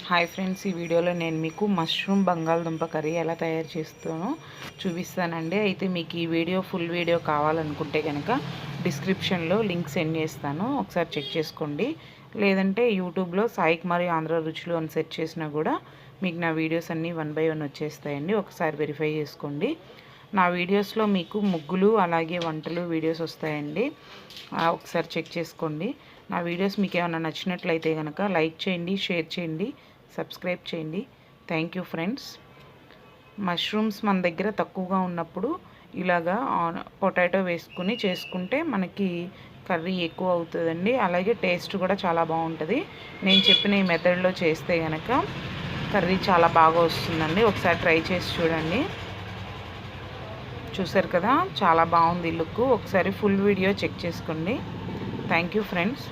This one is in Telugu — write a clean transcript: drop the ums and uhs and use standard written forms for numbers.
హాయ్ ఫ్రెండ్స్, ఈ వీడియోలో నేను మీకు మష్రూమ్ బంగాళదుంప కర్రీ ఎలా తయారు చేస్తానో చూపిస్తానండి. అయితే మీకు ఈ వీడియో ఫుల్ వీడియో కావాలనుకుంటే కనుక డిస్క్రిప్షన్లో లింక్ సెండ్ చేస్తాను, ఒకసారి చెక్ చేసుకోండి. లేదంటే యూట్యూబ్లో సాయి కుమారి ఆంధ్ర రుచులు అని సెర్చ్ చేసినా కూడా మీకు నా వీడియోస్ అన్నీ 1 by 1 వచ్చేస్తాయండి. ఒకసారి వెరిఫై చేసుకోండి. నా వీడియోస్లో మీకు ముగ్గులు అలాగే వంటలు వీడియోస్ వస్తాయండి, ఒకసారి చెక్ చేసుకోండి. నా వీడియోస్ మీకు ఏమైనా నచ్చినట్లయితే కనుక లైక్ చేయండి, షేర్ చేయండి, సబ్స్క్రైబ్ చేయండి. Thank you friends. మష్రూమ్స్ మన దగ్గర తక్కువగా ఉన్నప్పుడు ఇలాగా పొటాటో వేసుకుని చేసుకుంటే మనకి కర్రీ ఎక్కువ అవుతుందండి. అలాగే టేస్ట్ కూడా చాలా బాగుంటుంది. నేను చెప్పిన ఈ మెథడ్లో చేస్తే కనుక కర్రీ చాలా బాగా వస్తుందండి. ఒకసారి ట్రై చేసి చూడండి. చూసారు కదా, చాలా బాగుంది లుక్. ఒకసారి ఫుల్ వీడియో చెక్ చేసుకోండి. Thank you friends.